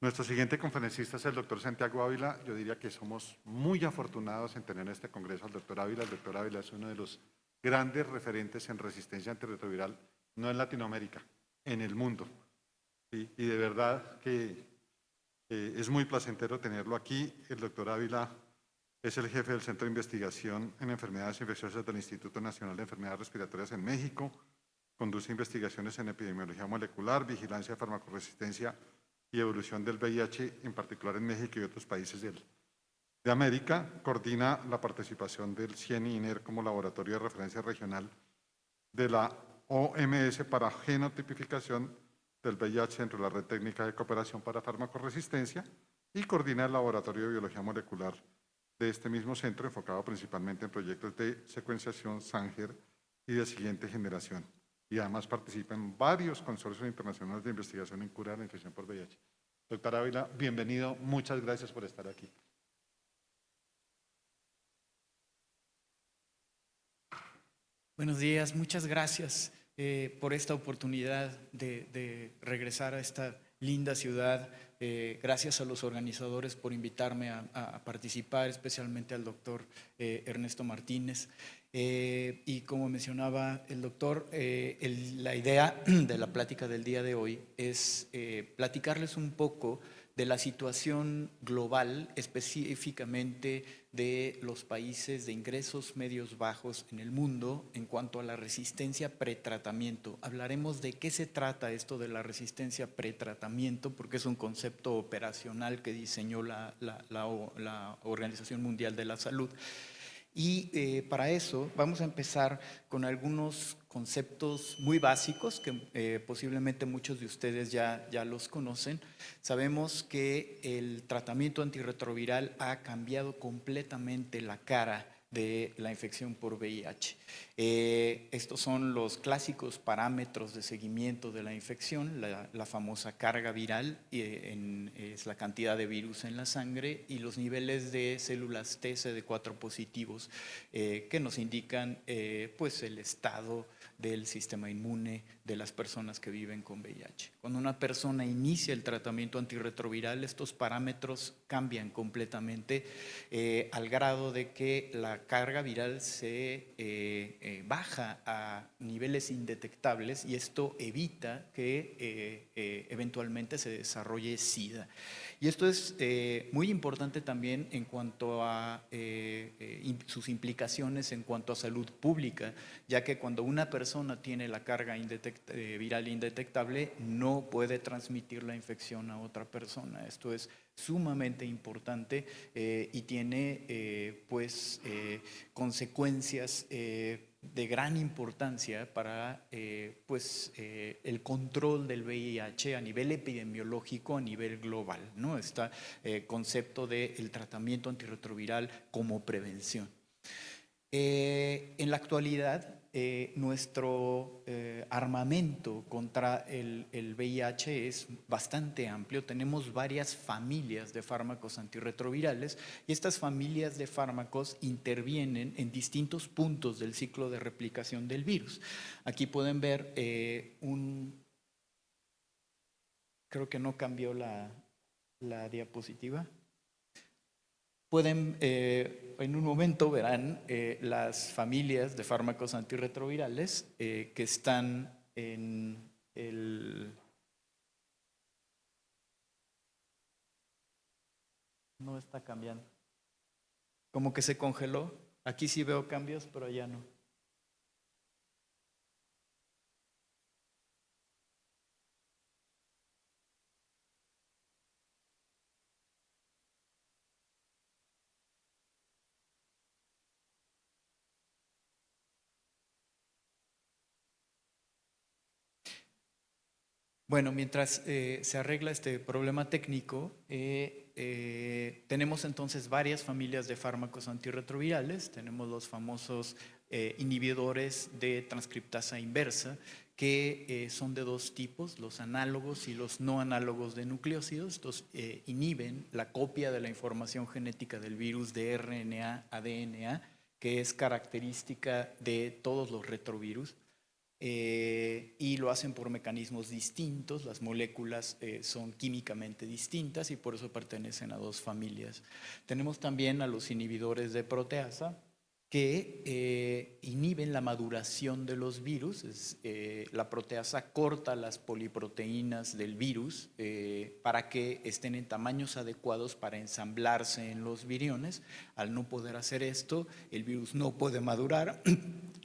Nuestro siguiente conferencista es el doctor Santiago Ávila. Yo diría que somos muy afortunados en tener en este congreso al doctor Ávila. El doctor Ávila es uno de los grandes referentes en resistencia antirretroviral, no en Latinoamérica, en el mundo. ¿Sí? Y de verdad que es muy placentero tenerlo aquí. El doctor Ávila es el jefe del Centro de Investigación en Enfermedades Infecciosas del Instituto Nacional de Enfermedades Respiratorias en México. Conduce investigaciones en epidemiología molecular, vigilancia de farmacoresistencia y evolución del VIH, en particular en México y otros países de América. Coordina la participación del CIEN INER como laboratorio de referencia regional de la OMS para genotipificación del VIH dentro de la red técnica de cooperación para farmacoresistencia y coordina el laboratorio de biología molecular de este mismo centro, enfocado principalmente en proyectos de secuenciación Sanger y de siguiente generación. Y además participa en varios consorcios internacionales de investigación en cura de la infección por VIH. Doctor Ávila, bienvenido. Muchas gracias por estar aquí. Buenos días, muchas gracias por esta oportunidad de regresar a esta linda ciudad. Gracias a los organizadores por invitarme a participar, especialmente al doctor Ernesto Martínez. Y como mencionaba el doctor, la idea de la plática del día de hoy es platicarles un poco de la situación global, específicamente de los países de ingresos medios bajos en el mundo en cuanto a la resistencia pretratamiento. Hablaremos de qué se trata esto de la resistencia pretratamiento, porque es un concepto operacional que diseñó la Organización Mundial de la Salud. Y para eso vamos a empezar con algunos conceptos muy básicos que posiblemente muchos de ustedes ya los conocen. Sabemos que el tratamiento antirretroviral ha cambiado completamente la cara de la infección por VIH. Estos son los clásicos parámetros de seguimiento de la infección, la famosa carga viral, es la cantidad de virus en la sangre, y los niveles de células T CD4 positivos que nos indican pues el estado del sistema inmune de las personas que viven con VIH. Cuando una persona inicia el tratamiento antirretroviral, estos parámetros cambian completamente al grado de que la carga viral se baja a niveles indetectables, y esto evita que eventualmente se desarrolle SIDA. Y esto es muy importante también en cuanto a sus implicaciones en cuanto a salud pública, ya que cuando una persona tiene la carga viral indetectable, no puede transmitir la infección a otra persona. Esto es sumamente importante y tiene consecuencias de gran importancia para el control del VIH a nivel epidemiológico, a nivel global, ¿no? Este concepto del tratamiento antirretroviral como prevención. En la actualidad, nuestro armamento contra el VIH es bastante amplio. Tenemos varias familias de fármacos antirretrovirales, y estas familias de fármacos intervienen en distintos puntos del ciclo de replicación del virus. Aquí pueden ver creo que no cambió la diapositiva. Pueden, en un momento verán las familias de fármacos antirretrovirales que están en el... No está cambiando. Como que se congeló. Aquí sí veo cambios, pero allá no. Bueno, mientras se arregla este problema técnico, tenemos entonces varias familias de fármacos antirretrovirales. Tenemos los famosos inhibidores de transcriptasa inversa, que son de dos tipos, los análogos y los no análogos de nucleósidos. Estos inhiben la copia de la información genética del virus de RNA a DNA, que es característica de todos los retrovirus. y lo hacen por mecanismos distintos. Las moléculas son químicamente distintas y por eso pertenecen a dos familias. Tenemos también a los inhibidores de proteasa, que inhiben la maduración de los virus. La proteasa corta las poliproteínas del virus para que estén en tamaños adecuados para ensamblarse en los viriones. Al no poder hacer esto, el virus no puede madurar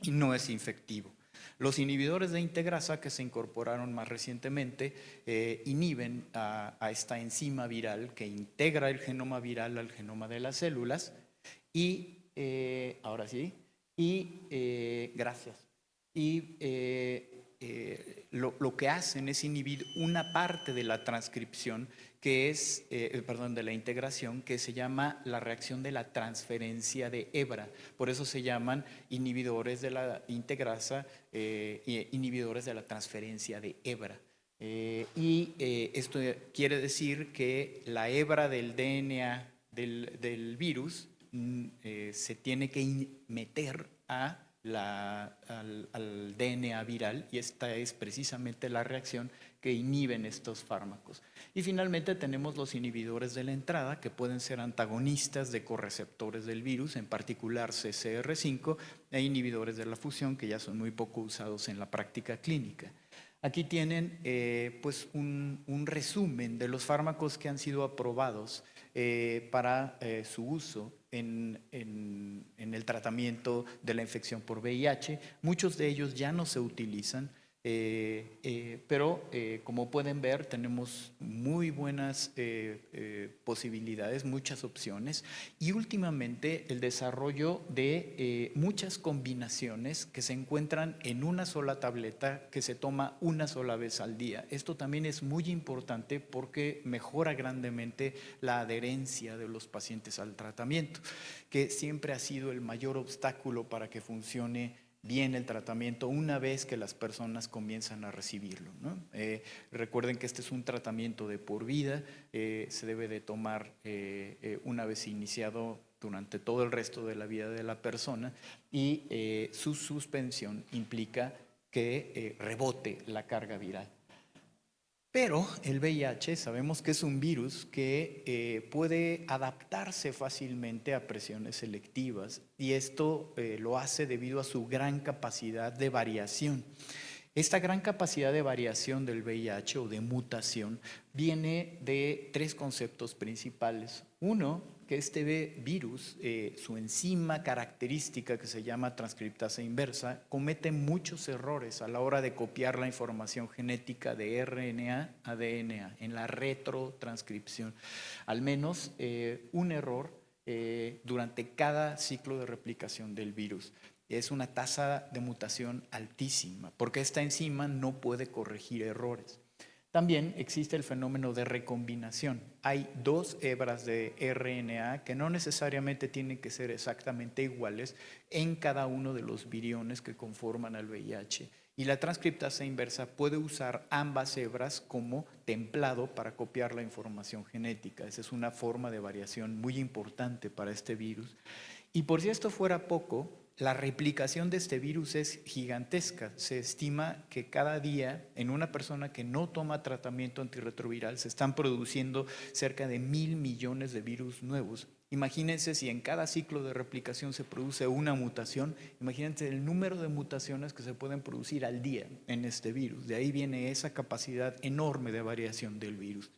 y no es infectivo. Los inhibidores de integrasa, que se incorporaron más recientemente, inhiben a esta enzima viral que integra el genoma viral al genoma de las células y ahora sí, y gracias. Y lo que hacen es inhibir una parte de la transcripción que es, de la integración, que se llama la reacción de la transferencia de hebra. Por eso se llaman inhibidores de la integrasa, inhibidores de la transferencia de hebra. Esto quiere decir que la hebra del DNA del virus se tiene que meter al DNA viral, y esta es precisamente la reacción que inhiben estos fármacos. Y finalmente tenemos los inhibidores de la entrada, que pueden ser antagonistas de correceptores del virus, en particular CCR5, e inhibidores de la fusión, que ya son muy poco usados en la práctica clínica. Aquí tienen pues un resumen de los fármacos que han sido aprobados para su uso en el tratamiento de la infección por VIH. Muchos de ellos ya no se utilizan, pero como pueden ver, tenemos muy buenas posibilidades, muchas opciones, y últimamente el desarrollo de muchas combinaciones que se encuentran en una sola tableta que se toma una sola vez al día. Esto también es muy importante porque mejora grandemente la adherencia de los pacientes al tratamiento, que siempre ha sido el mayor obstáculo para que funcione bien el tratamiento una vez que las personas comienzan a recibirlo, ¿no? Recuerden que este es un tratamiento de por vida, se debe de tomar una vez iniciado durante todo el resto de la vida de la persona, y su suspensión implica que rebote la carga viral. Pero el VIH sabemos que es un virus que puede adaptarse fácilmente a presiones selectivas, y esto lo hace debido a su gran capacidad de variación. Esta gran capacidad de variación del VIH o de mutación viene de tres conceptos principales. Uno, que este virus, su enzima característica que se llama transcriptasa inversa, comete muchos errores a la hora de copiar la información genética de RNA a DNA en la retrotranscripción. Al menos un error durante cada ciclo de replicación del virus. Es una tasa de mutación altísima, porque esta enzima no puede corregir errores. También existe el fenómeno de recombinación. Hay dos hebras de RNA que no necesariamente tienen que ser exactamente iguales en cada uno de los viriones que conforman al VIH. Y la transcriptasa inversa puede usar ambas hebras como templado para copiar la información genética. Esa es una forma de variación muy importante para este virus. Y por si esto fuera poco, la replicación de este virus es gigantesca. Se estima que cada día en una persona que no toma tratamiento antirretroviral se están produciendo cerca de 1.000 millones de virus nuevos. Imagínense si en cada ciclo de replicación se produce una mutación, imagínense el número de mutaciones que se pueden producir al día en este virus. De ahí viene esa capacidad enorme de variación del virus.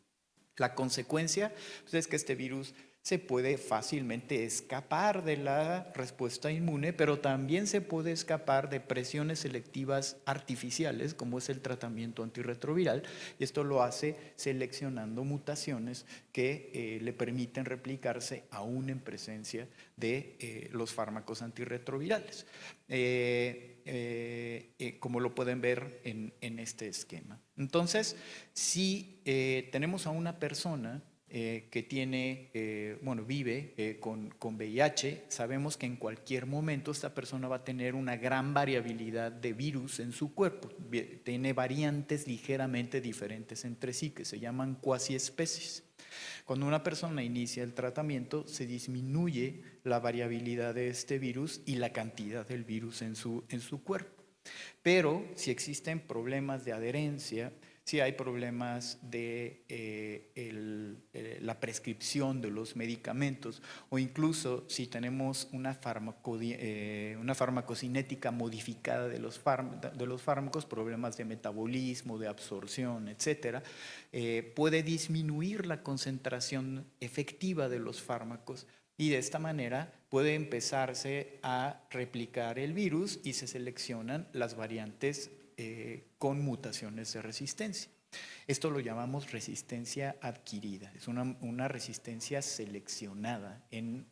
La consecuencia pues, es que este virus se puede fácilmente escapar de la respuesta inmune, pero también se puede escapar de presiones selectivas artificiales, como es el tratamiento antirretroviral, y esto lo hace seleccionando mutaciones que le permiten replicarse aún en presencia de los fármacos antirretrovirales, como lo pueden ver en este esquema. Entonces, si tenemos a una persona que tiene, vive con VIH, sabemos que en cualquier momento esta persona va a tener una gran variabilidad de virus en su cuerpo. Tiene variantes ligeramente diferentes entre sí, que se llaman cuasiespecies. Cuando una persona inicia el tratamiento, se disminuye la variabilidad de este virus y la cantidad del virus en su cuerpo. Pero si existen problemas de adherencia, si hay problemas de la prescripción de los medicamentos, o incluso si tenemos una farmacocinética modificada de los fármacos, problemas de metabolismo, de absorción, etcétera, puede disminuir la concentración efectiva de los fármacos. Y de esta manera puede empezarse a replicar el virus y se seleccionan las variantes con mutaciones de resistencia. Esto lo llamamos resistencia adquirida. Es una resistencia seleccionada en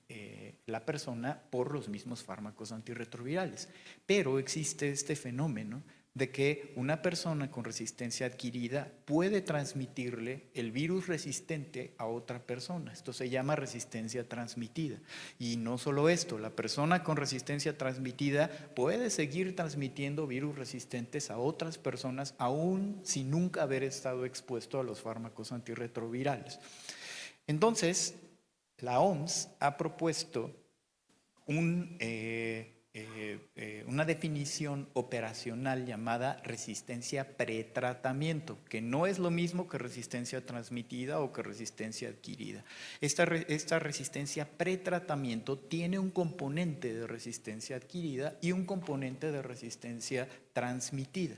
la persona por los mismos fármacos antirretrovirales. Pero existe este fenómeno de que una persona con resistencia adquirida puede transmitirle el virus resistente a otra persona. Esto se llama resistencia transmitida. Y no solo esto, la persona con resistencia transmitida puede seguir transmitiendo virus resistentes a otras personas aún sin nunca haber estado expuesto a los fármacos antirretrovirales. Entonces, la OMS ha propuesto una definición operacional llamada resistencia pretratamiento, que no es lo mismo que resistencia transmitida o que resistencia adquirida. Esta resistencia pretratamiento tiene un componente de resistencia adquirida y un componente de resistencia transmitida.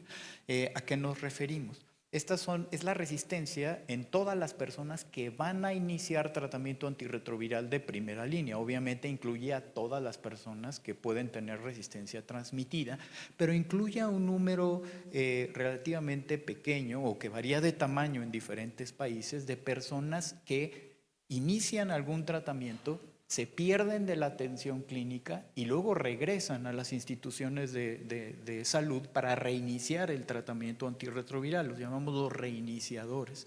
¿A qué nos referimos? Es la resistencia en todas las personas que van a iniciar tratamiento antirretroviral de primera línea. Obviamente incluye a todas las personas que pueden tener resistencia transmitida, pero incluye a un número relativamente pequeño o que varía de tamaño en diferentes países de personas que inician algún tratamiento, se pierden de la atención clínica y luego regresan a las instituciones de salud para reiniciar el tratamiento antirretroviral. Los llamamos los reiniciadores.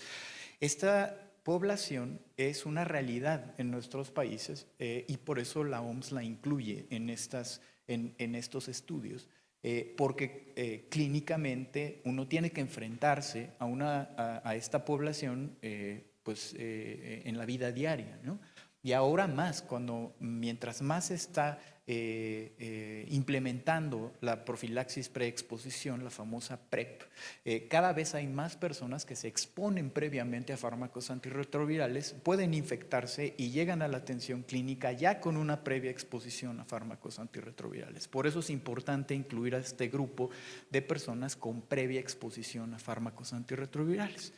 Esta población es una realidad en nuestros países y por eso la OMS la incluye en estos estudios. Porque clínicamente uno tiene que enfrentarse a esta población en la vida diaria, ¿no? Y ahora más, mientras más se está implementando la profilaxis preexposición, la famosa PrEP, cada vez hay más personas que se exponen previamente a fármacos antirretrovirales, pueden infectarse y llegan a la atención clínica ya con una previa exposición a fármacos antirretrovirales. Por eso es importante incluir a este grupo de personas con previa exposición a fármacos antirretrovirales.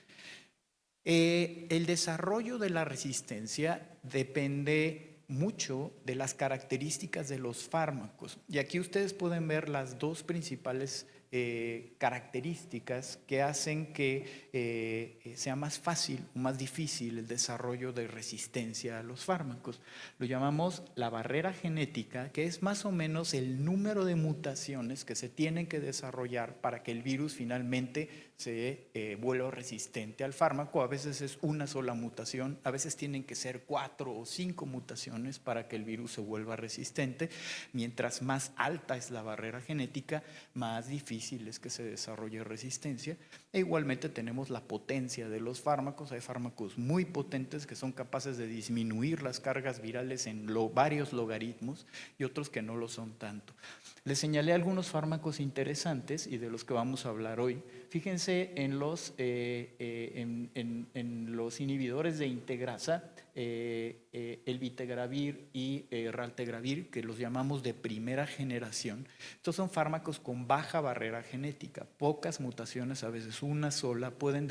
El desarrollo de la resistencia depende mucho de las características de los fármacos. Y aquí ustedes pueden ver las dos principales características que hacen que sea más fácil o más difícil el desarrollo de resistencia a los fármacos. Lo llamamos la barrera genética, que es más o menos el número de mutaciones que se tienen que desarrollar para que el virus finalmente se vuelva resistente al fármaco. A veces es una sola mutación, a veces tienen que ser 4 o 5 mutaciones para que el virus se vuelva resistente. Mientras más alta es la barrera genética, más difícil es que se desarrolle resistencia. E igualmente tenemos la potencia de los fármacos. Hay fármacos muy potentes que son capaces de disminuir las cargas virales en varios logaritmos y otros que no lo son tanto. Les señalé algunos fármacos interesantes y de los que vamos a hablar hoy. Fíjense en los inhibidores de integrasa, el vitegravir y raltegravir, que los llamamos de primera generación. Estos son fármacos con baja barrera genética, pocas mutaciones, a veces una sola, pueden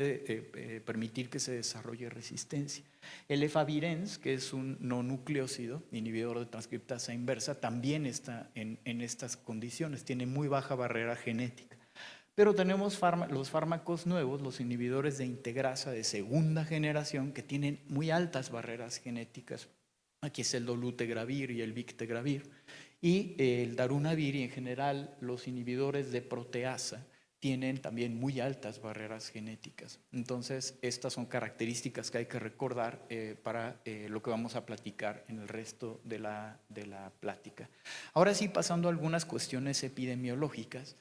permitir que se desarrolle resistencia. El efavirenz, que es un no nucleósido, inhibidor de transcriptasa inversa, también está en estas condiciones, tiene muy baja barrera genética. Pero tenemos los fármacos nuevos, los inhibidores de integrasa de segunda generación, que tienen muy altas barreras genéticas. Aquí es el dolutegravir y el victegravir. Y el darunavir y en general los inhibidores de proteasa tienen también muy altas barreras genéticas. Entonces, estas son características que hay que recordar para lo que vamos a platicar en el resto de la plática. Ahora sí, pasando a algunas cuestiones epidemiológicas.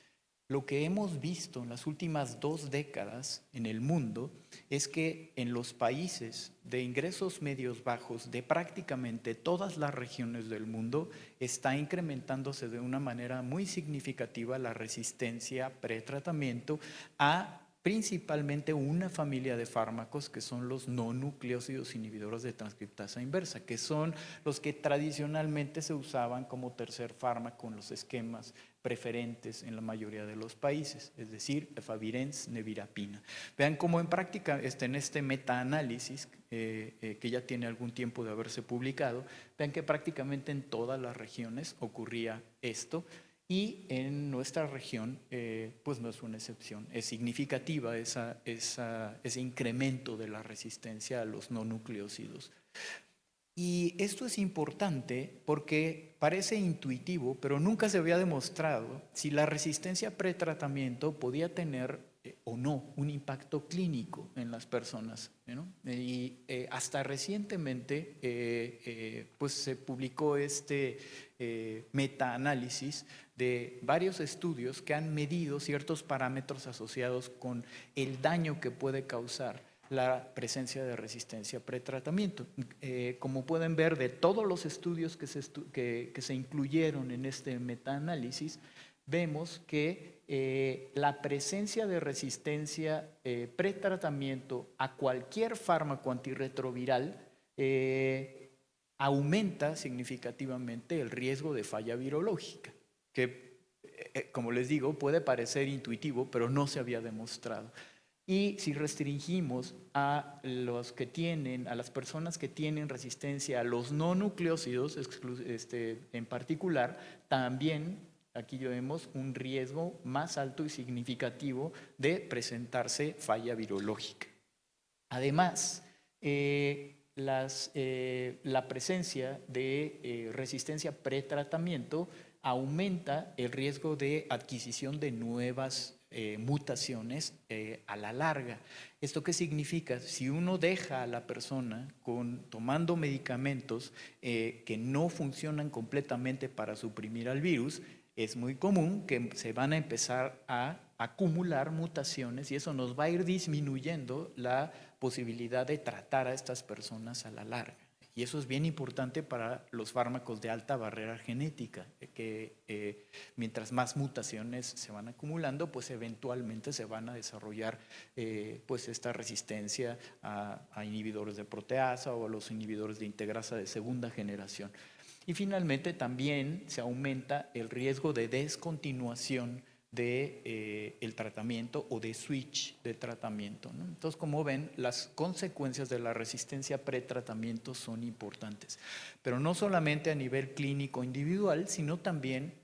Lo que hemos visto en las últimas 2 décadas en el mundo es que en los países de ingresos medios bajos de prácticamente todas las regiones del mundo está incrementándose de una manera muy significativa la resistencia pretratamiento a principalmente una familia de fármacos que son los no nucleósidos inhibidores de transcriptasa inversa, que son los que tradicionalmente se usaban como tercer fármaco en los esquemas preferentes en la mayoría de los países, es decir, efavirenz, nevirapina. Vean cómo en práctica, en este metaanálisis, que ya tiene algún tiempo de haberse publicado, vean que prácticamente en todas las regiones ocurría esto, y en nuestra región, pues no es una excepción. Es significativa ese incremento de la resistencia a los no nucleósidos. Y esto es importante porque parece intuitivo, pero nunca se había demostrado si la resistencia pretratamiento podía tener o no un impacto clínico en las personas, ¿no? Y hasta recientemente pues se publicó este metaanálisis de varios estudios que han medido ciertos parámetros asociados con el daño que puede causar la presencia de resistencia pretratamiento. Como pueden ver, de todos los estudios que se incluyeron en este metaanálisis, vemos que la presencia de resistencia pretratamiento a cualquier fármaco antirretroviral aumenta significativamente el riesgo de falla virológica, que, como les digo, puede parecer intuitivo, pero no se había demostrado. Y si restringimos a las personas que tienen resistencia a los no nucleósidos, en particular, también aquí vemos un riesgo más alto y significativo de presentarse falla virológica. Además, la presencia de resistencia pretratamiento aumenta el riesgo de adquisición de nuevas mutaciones a la larga. ¿Esto qué significa? Si uno deja a la persona tomando medicamentos que no funcionan completamente para suprimir al virus, es muy común que se van a empezar a acumular mutaciones y eso nos va a ir disminuyendo la posibilidad de tratar a estas personas a la larga. Y eso es bien importante para los fármacos de alta barrera genética, que mientras más mutaciones se van acumulando, pues eventualmente se van a desarrollar pues esta resistencia a inhibidores de proteasa o a los inhibidores de integrasa de segunda generación. Y finalmente también se aumenta el riesgo de descontinuación de el tratamiento o de switch de tratamiento, ¿no? Entonces, como ven, las consecuencias de la resistencia pretratamiento son importantes, pero no solamente a nivel clínico individual, sino también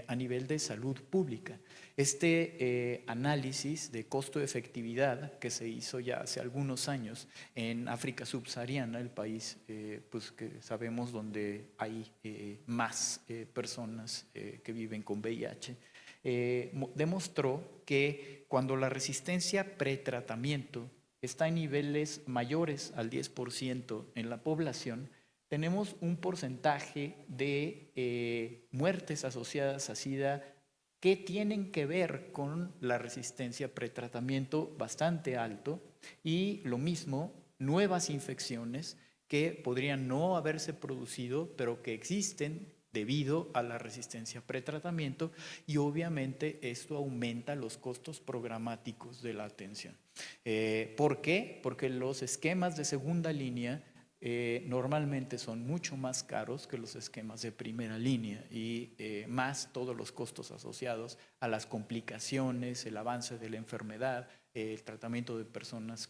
a nivel de salud pública. Este análisis de costo-efectividad que se hizo ya hace algunos años en África subsahariana, el país pues que sabemos donde hay más personas que viven con VIH, demostró que cuando la resistencia pretratamiento está en niveles mayores al 10% en la población, tenemos un porcentaje de muertes asociadas a SIDA que tienen que ver con la resistencia pretratamiento bastante alto, y lo mismo, nuevas infecciones que podrían no haberse producido, pero que existen debido a la resistencia pretratamiento, y obviamente esto aumenta los costos programáticos de la atención. ¿Por qué? Porque los esquemas de segunda línea normalmente son mucho más caros que los esquemas de primera línea, y más todos los costos asociados a las complicaciones, el avance de la enfermedad, el tratamiento de personas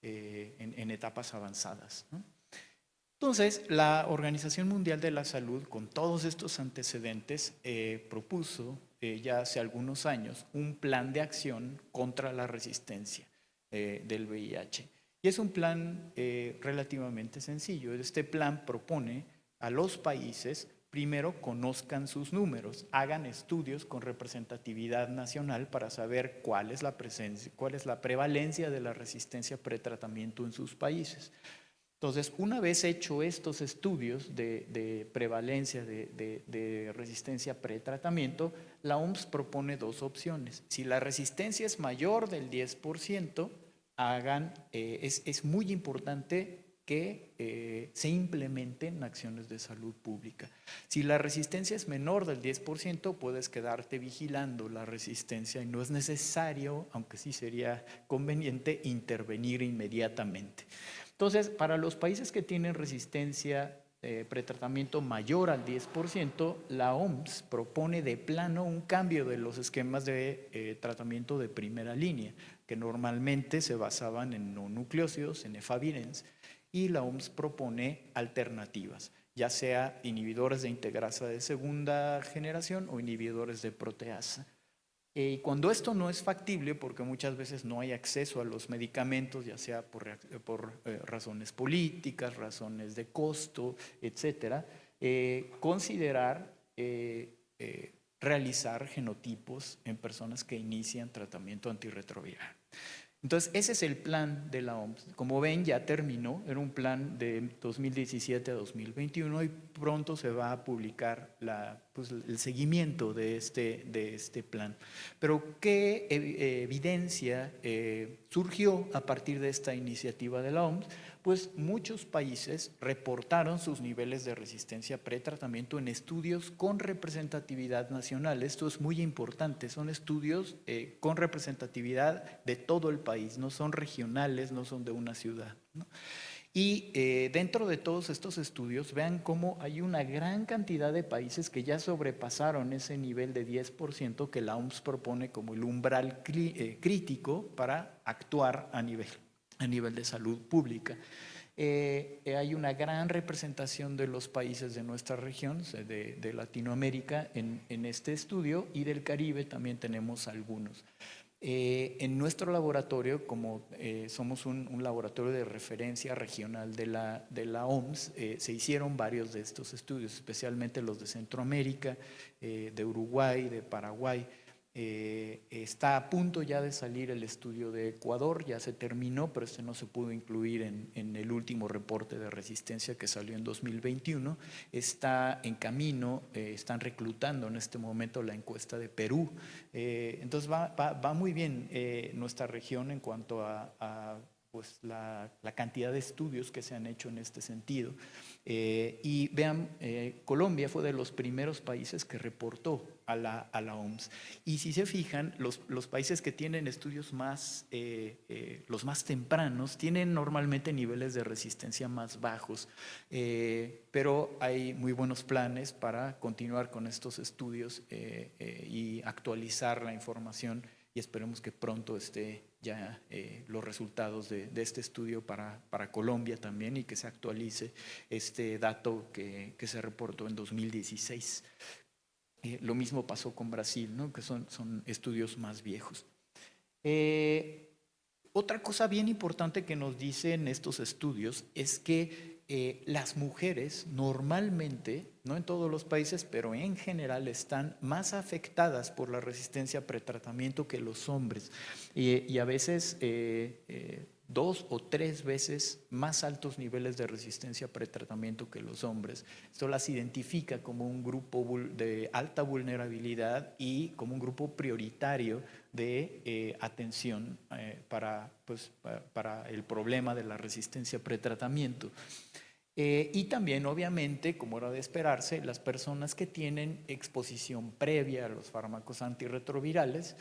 en etapas avanzadas, ¿no? Entonces, la Organización Mundial de la Salud, con todos estos antecedentes, propuso ya hace algunos años un plan de acción contra la resistencia del VIH. Y es un plan relativamente sencillo. Este plan propone a los países, primero, conozcan sus números, hagan estudios con representatividad nacional para saber cuál es la prevalencia de la resistencia pretratamiento en sus países. Entonces, una vez hecho estos estudios de prevalencia de resistencia pretratamiento, la OMS propone dos opciones. Si la resistencia es mayor del 10%, es muy importante que se implementen acciones de salud pública. Si la resistencia es menor del 10%, puedes quedarte vigilando la resistencia y no es necesario, aunque sí sería conveniente, intervenir inmediatamente. Entonces, para los países que tienen resistencia pretratamiento mayor al 10%, la OMS propone de plano un cambio de los esquemas de tratamiento de primera línea, que normalmente se basaban en no nucleócidos, en efavirenz, y la OMS propone alternativas, ya sea inhibidores de integrasa de segunda generación o inhibidores de proteasa. Y cuando esto no es factible, porque muchas veces no hay acceso a los medicamentos, ya sea por razones políticas, razones de costo, etcétera, considerar realizar genotipos en personas que inician tratamiento antirretroviral. Entonces, ese es el plan de la OMS. Como ven, ya terminó, era un plan de 2017 a 2021 y pronto se va a publicar el seguimiento de este plan. Pero, ¿qué evidencia surgió a partir de esta iniciativa de la OMS? Pues muchos países reportaron sus niveles de resistencia pretratamiento en estudios con representatividad nacional. Esto es muy importante, son estudios con representatividad de todo el país, no son regionales, no son de una ciudad, ¿no? Y dentro de todos estos estudios, vean cómo hay una gran cantidad de países que ya sobrepasaron ese nivel de 10% que la OMS propone como el umbral crítico para actuar a nivel de salud pública. Hay una gran representación de los países de nuestra región, de Latinoamérica, en este estudio, y del Caribe también tenemos algunos. En nuestro laboratorio, como somos un laboratorio de referencia regional de la OMS, se hicieron varios de estos estudios, especialmente los de Centroamérica, de Uruguay, de Paraguay. Está a punto ya de salir el estudio de Ecuador, ya se terminó, pero este no se pudo incluir en el último reporte de resistencia que salió en 2021. Está en camino, están reclutando en este momento la encuesta de Perú. Entonces va muy bien nuestra región en cuanto a pues la cantidad de estudios que se han hecho en este sentido. Y vean, Colombia fue de los primeros países que reportó a la OMS. Y si se fijan, los países que tienen estudios los más tempranos, tienen normalmente niveles de resistencia más bajos, pero hay muy buenos planes para continuar con estos estudios y actualizar la información, y esperemos que pronto esté ya los resultados de este estudio para Colombia también, y que se actualice este dato que se reportó en 2016. Lo mismo pasó con Brasil, ¿no? Que son estudios más viejos. Otra cosa bien importante que nos dicen estos estudios es que las mujeres normalmente, no en todos los países, pero en general están más afectadas por la resistencia a pretratamiento que los hombres, y a veces 2 o 3 veces más altos niveles de resistencia a pretratamiento que los hombres. Esto las identifica como un grupo de alta vulnerabilidad y como un grupo prioritario de atención para el problema de la resistencia a pretratamiento. Y también, obviamente, como era de esperarse, las personas que tienen exposición previa a los fármacos antirretrovirales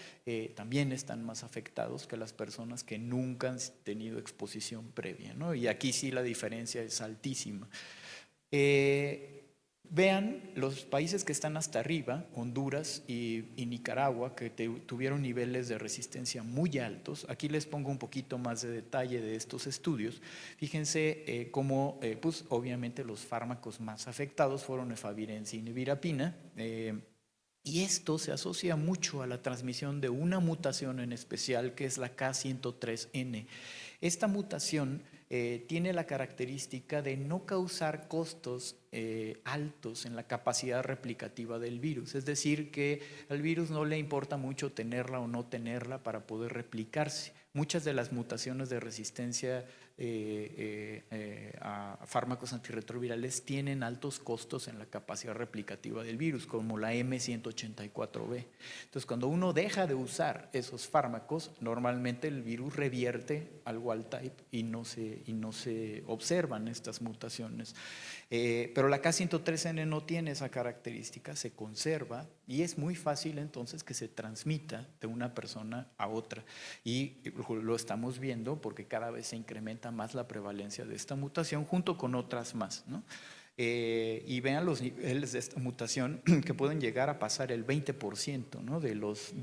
también están más afectados que las personas que nunca han tenido exposición previa, ¿no? Y aquí sí la diferencia es altísima. Vean los países que están hasta arriba, Honduras y Nicaragua, que tuvieron niveles de resistencia muy altos. Aquí les pongo un poquito más de detalle de estos estudios. Fíjense cómo, pues obviamente los fármacos más afectados fueron efavirenz y nevirapina. Y esto se asocia mucho a la transmisión de una mutación en especial, que es la K103N. Esta mutación tiene la característica de no causar costos altos en la capacidad replicativa del virus. Es decir, que al virus no le importa mucho tenerla o no tenerla para poder replicarse. Muchas de las mutaciones de resistencia a fármacos antirretrovirales tienen altos costos en la capacidad replicativa del virus, como la M184B. Entonces, cuando uno deja de usar esos fármacos, normalmente el virus revierte al wild type y no se observan estas mutaciones. Pero la K103N no tiene esa característica, se conserva y es muy fácil entonces que se transmita de una persona a otra. Y lo estamos viendo porque cada vez se incrementa más la prevalencia de esta mutación junto con otras más, ¿no? Y vean los niveles de esta mutación que pueden llegar a pasar el 20%, ¿no? de los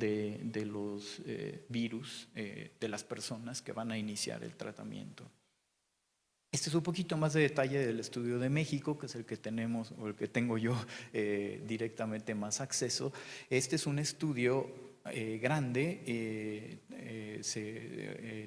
virus de las personas que van a iniciar el tratamiento. Este es un poquito más de detalle del estudio de México, que es el que tenemos o el que tengo yo directamente más acceso. Este es un estudio grande,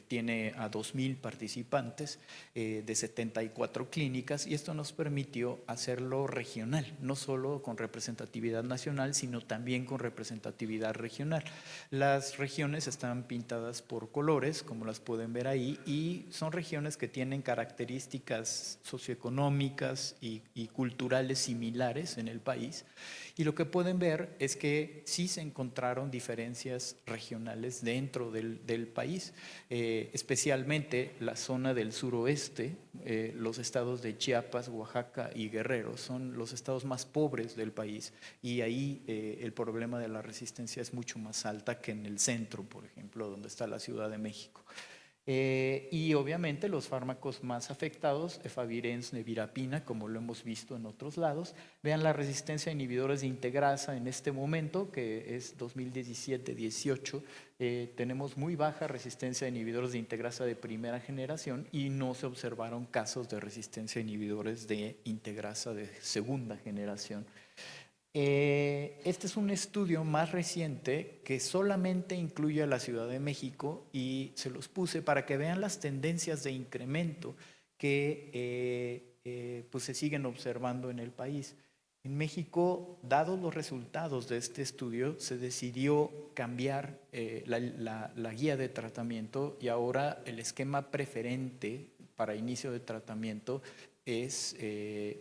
tiene a 2,000 participantes de 74 clínicas y esto nos permitió hacerlo regional, no solo con representatividad nacional, sino también con representatividad regional. Las regiones están pintadas por colores, como las pueden ver ahí, y son regiones que tienen características socioeconómicas y culturales similares en el país. Y lo que pueden ver es que sí se encontraron diferencias regionales dentro del país, especialmente la zona del suroeste, los estados de Chiapas, Oaxaca y Guerrero son los estados más pobres del país y ahí el problema de la resistencia es mucho más alta que en el centro, por ejemplo, donde está la Ciudad de México. Y obviamente los fármacos más afectados, efavirenz, nevirapina, como lo hemos visto en otros lados. Vean la resistencia a inhibidores de integrasa en este momento, que es 2017-18. Tenemos muy baja resistencia a inhibidores de integrasa de primera generación y no se observaron casos de resistencia a inhibidores de integrasa de segunda generación. Este es un estudio más reciente que solamente incluye a la Ciudad de México y se los puse para que vean las tendencias de incremento que pues se siguen observando en el país. En México, dados los resultados de este estudio, se decidió cambiar la guía de tratamiento y ahora el esquema preferente para inicio de tratamiento es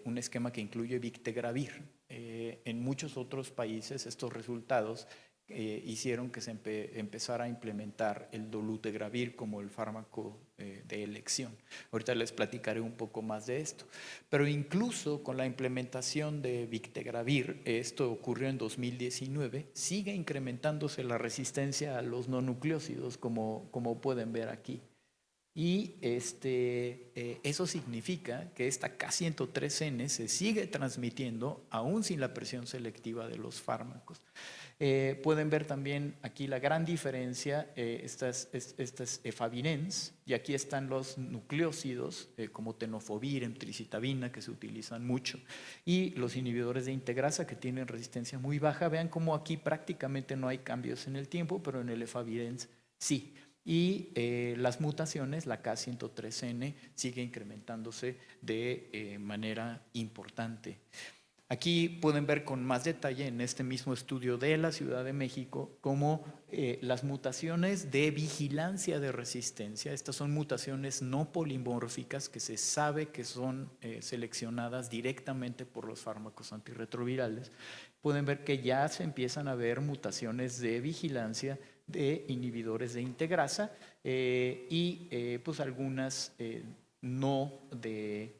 un esquema que incluye Victegravir. En muchos otros países estos resultados hicieron que se empezara a implementar el dolutegravir como el fármaco de elección. Ahorita les platicaré un poco más de esto. Pero incluso con la implementación de Victegravir, esto ocurrió en 2019, sigue incrementándose la resistencia a los no nucleósidos, como pueden ver aquí. Y eso significa que esta K103N se sigue transmitiendo aún sin la presión selectiva de los fármacos. Pueden ver también aquí la gran diferencia, estas efavirenz, y aquí están los nucleósidos como tenofovir, emtricitabina, que se utilizan mucho, y los inhibidores de integrasa que tienen resistencia muy baja. Vean cómo aquí prácticamente no hay cambios en el tiempo, pero en el efavirenz sí. Y las mutaciones, la K103N sigue incrementándose de manera importante. Aquí pueden ver con más detalle en este mismo estudio de la Ciudad de México cómo las mutaciones de vigilancia de resistencia, estas son mutaciones no polimórficas que se sabe que son seleccionadas directamente por los fármacos antirretrovirales. Pueden ver que ya se empiezan a ver mutaciones de vigilancia de inhibidores de integrasa y pues algunas no de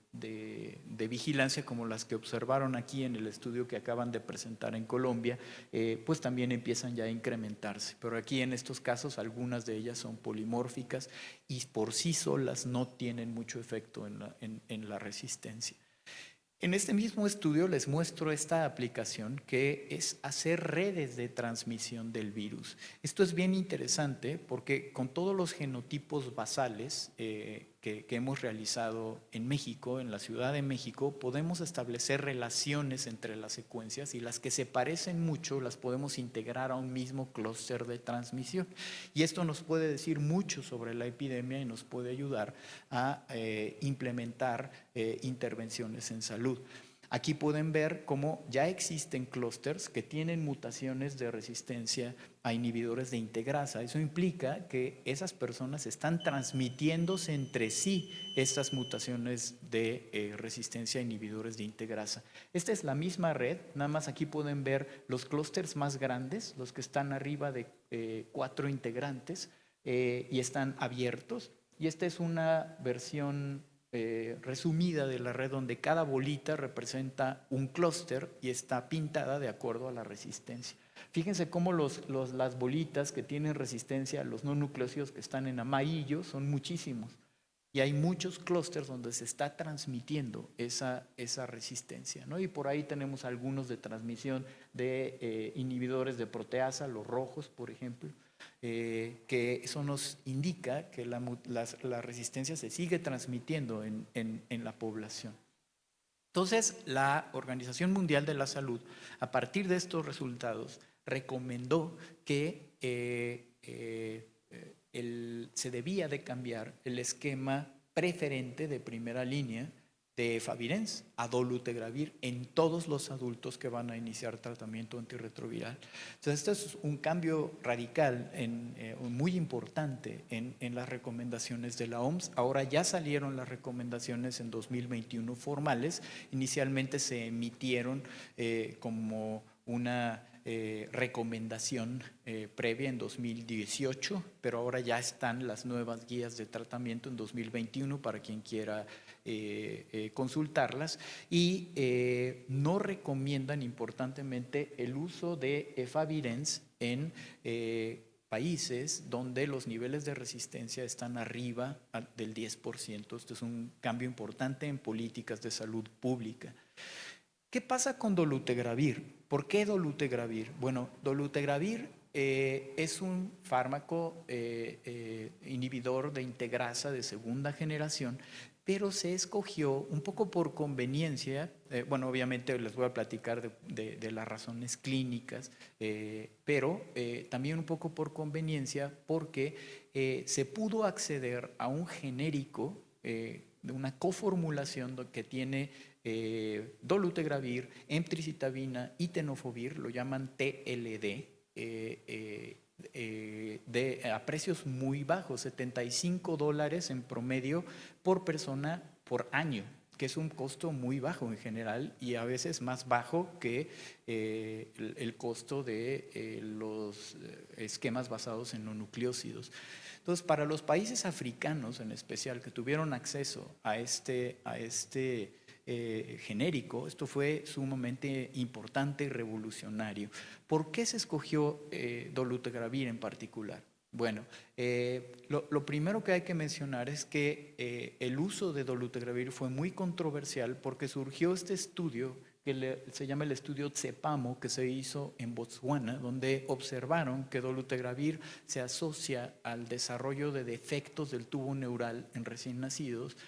vigilancia como las que observaron aquí en el estudio que acaban de presentar en Colombia, pues también empiezan ya a incrementarse. Pero aquí en estos casos algunas de ellas son polimórficas y por sí solas no tienen mucho efecto en la resistencia. En este mismo estudio les muestro esta aplicación que es hacer redes de transmisión del virus. Esto es bien interesante porque con todos los genotipos basales que hemos realizado en México, en la Ciudad de México, podemos establecer relaciones entre las secuencias y las que se parecen mucho las podemos integrar a un mismo clúster de transmisión. Y esto nos puede decir mucho sobre la epidemia y nos puede ayudar a implementar intervenciones en salud. Aquí pueden ver cómo ya existen clústeres que tienen mutaciones de resistencia a inhibidores de integrasa. Eso implica que esas personas están transmitiéndose entre sí estas mutaciones de resistencia a inhibidores de integrasa. Esta es la misma red, nada más aquí pueden ver los clústeres más grandes, los que están arriba de 4 integrantes y están abiertos. Y esta es una versión resumida de la red donde cada bolita representa un clúster y está pintada de acuerdo a la resistencia. Fíjense cómo las bolitas que tienen resistencia a los no nucleócidos que están en amarillo son muchísimos. Y hay muchos clústeres donde se está transmitiendo esa resistencia, ¿no? Y por ahí tenemos algunos de transmisión de inhibidores de proteasa, los rojos, por ejemplo, que eso nos indica que la resistencia se sigue transmitiendo en la población. Entonces, la Organización Mundial de la Salud, a partir de estos resultados, recomendó que se debía de cambiar el esquema preferente de primera línea de efavirenz a dolutegravir en todos los adultos que van a iniciar tratamiento antirretroviral. Entonces, este es un cambio radical, muy importante en las recomendaciones de la OMS. Ahora ya salieron las recomendaciones en 2021 formales. Inicialmente se emitieron como una recomendación previa en 2018, pero ahora ya están las nuevas guías de tratamiento en 2021 para quien quiera consultarlas, y no recomiendan importantemente el uso de efavirenz en países donde los niveles de resistencia están arriba del 10%. Esto es un cambio importante en políticas de salud pública. ¿Qué pasa con dolutegravir? ¿Por qué dolutegravir? Bueno, dolutegravir es un fármaco inhibidor de integrasa de segunda generación, pero se escogió un poco por conveniencia. Bueno, obviamente les voy a platicar de las razones clínicas, pero también un poco por conveniencia porque se pudo acceder a un genérico de una coformulación que tiene dolutegravir, emtricitabina y tenofovir, lo llaman TLD, a precios muy bajos, $75 en promedio por persona por año, que es un costo muy bajo en general y a veces más bajo que el costo de los esquemas basados en no nucleócidos. Entonces, para los países africanos en especial que tuvieron acceso a este genérico, esto fue sumamente importante y revolucionario. ¿Por qué se escogió dolutegravir en particular? Bueno, lo primero que hay que mencionar es que el uso de dolutegravir fue muy controversial porque surgió este estudio que se llama el estudio CEPAMO, que se hizo en Botswana, donde observaron que dolutegravir se asocia al desarrollo de defectos del tubo neural en recién nacidos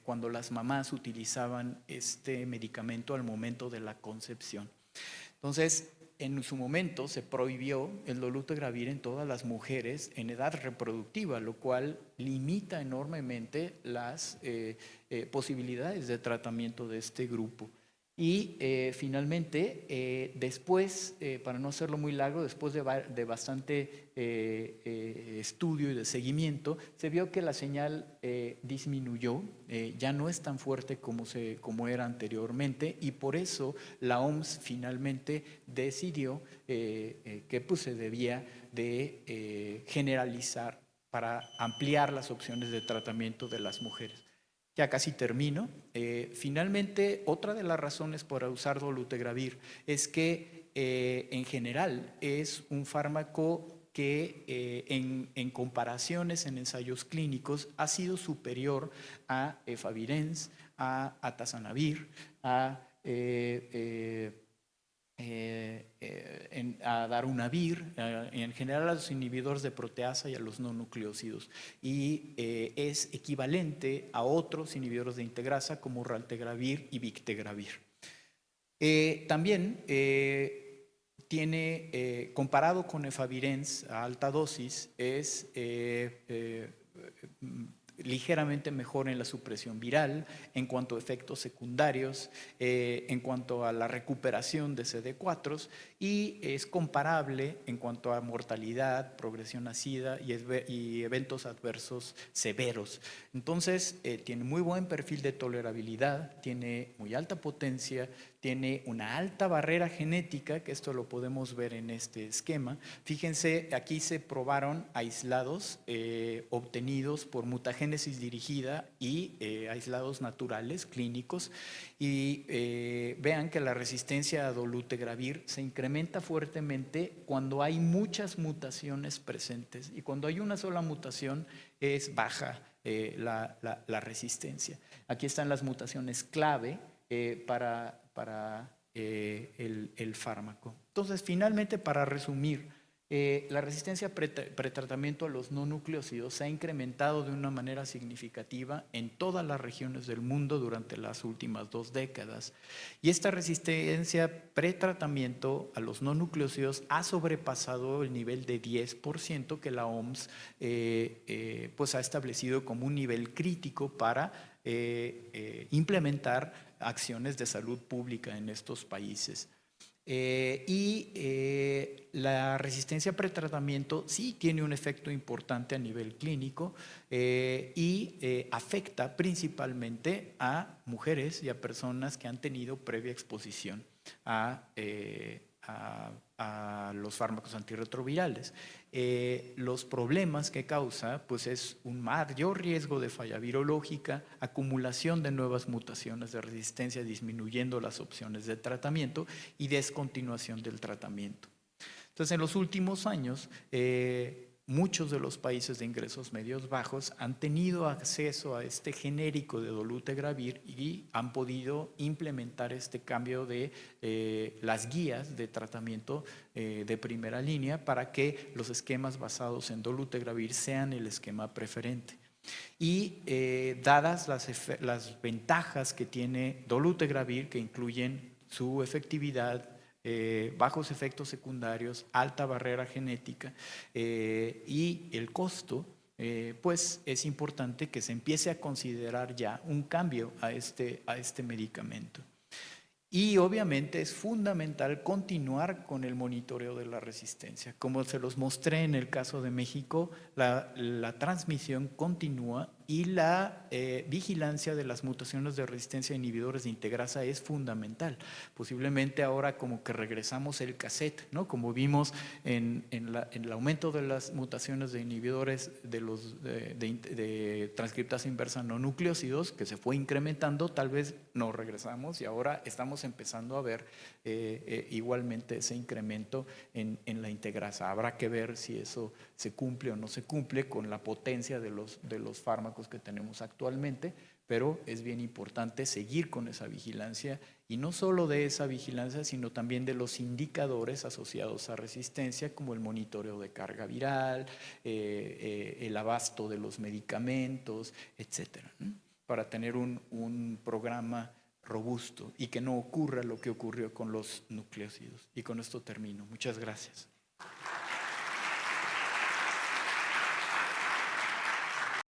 cuando las mamás utilizaban este medicamento al momento de la concepción. Entonces, en su momento se prohibió el dolutegravir en todas las mujeres en edad reproductiva, lo cual limita enormemente las posibilidades de tratamiento de este grupo. Y finalmente, después, para no hacerlo muy largo, después de bastante estudio y de seguimiento, se vio que la señal disminuyó, ya no es tan fuerte como era anteriormente, y por eso la OMS finalmente decidió que se debía de generalizar para ampliar las opciones de tratamiento de las mujeres. Ya casi termino. Finalmente, otra de las razones para usar dolutegravir es que en general es un fármaco que en comparaciones en ensayos clínicos ha sido superior a efavirenz, a atazanavir, a darunavir, en general a los inhibidores de proteasa y a los no nucleócidos, y es equivalente a otros inhibidores de integrasa como raltegravir y victegravir. También tiene, comparado con efavirenz a alta dosis, ligeramente mejor en la supresión viral, en cuanto a efectos secundarios, en cuanto a la recuperación de CD4 y es comparable en cuanto a mortalidad, progresión a SIDA y eventos adversos severos. Entonces, tiene muy buen perfil de tolerabilidad, tiene muy alta potencia, tiene una alta barrera genética, que esto lo podemos ver en este esquema. Fíjense, aquí se probaron aislados obtenidos por mutagénesis dirigida y aislados naturales, clínicos, y vean que la resistencia a dolutegravir se incrementa fuertemente cuando hay muchas mutaciones presentes, y cuando hay una sola mutación es baja la resistencia. Aquí están las mutaciones clave para el fármaco. Entonces, finalmente, para resumir, la resistencia pretratamiento a los no nucleócidos se ha incrementado de una manera significativa en todas las regiones del mundo durante las últimas 2 décadas. Y esta resistencia pretratamiento a los no nucleócidos ha sobrepasado el nivel de 10% que la OMS pues ha establecido como un nivel crítico para implementar acciones de salud pública en estos países. La resistencia pretratamiento sí tiene un efecto importante a nivel clínico y afecta principalmente a mujeres y a personas que han tenido previa exposición a los fármacos antirretrovirales. Los problemas que causa pues es un mayor riesgo de falla virológica, acumulación de nuevas mutaciones de resistencia disminuyendo las opciones de tratamiento y descontinuación del tratamiento. Entonces, en los últimos años, muchos de los países de ingresos medios bajos han tenido acceso a este genérico de dolutegravir y han podido implementar este cambio de las guías de tratamiento de primera línea para que los esquemas basados en dolutegravir sean el esquema preferente. Y dadas las ventajas que tiene dolutegravir, que incluyen su efectividad, bajos efectos secundarios, alta barrera genética y el costo, pues es importante que se empiece a considerar ya un cambio a este medicamento. Y obviamente es fundamental continuar con el monitoreo de la resistencia. Como se los mostré en el caso de México, la transmisión continúa y la vigilancia de las mutaciones de resistencia a inhibidores de integrasa es fundamental. Posiblemente ahora como que regresamos el cassette, ¿no? Como vimos en el aumento de las mutaciones de inhibidores de transcriptasa inversa no nucleócidos, que se fue incrementando, tal vez nos regresamos y ahora estamos empezando a ver igualmente ese incremento en la integrasa. Habrá que ver si eso se cumple o no se cumple con la potencia de los fármacos que tenemos actualmente, pero es bien importante seguir con esa vigilancia y no solo de esa vigilancia, sino también de los indicadores asociados a resistencia, como el monitoreo de carga viral, el abasto de los medicamentos, etcétera, ¿no? Para tener un programa robusto y que no ocurra lo que ocurrió con los nucleócidos. Y con esto termino. Muchas gracias.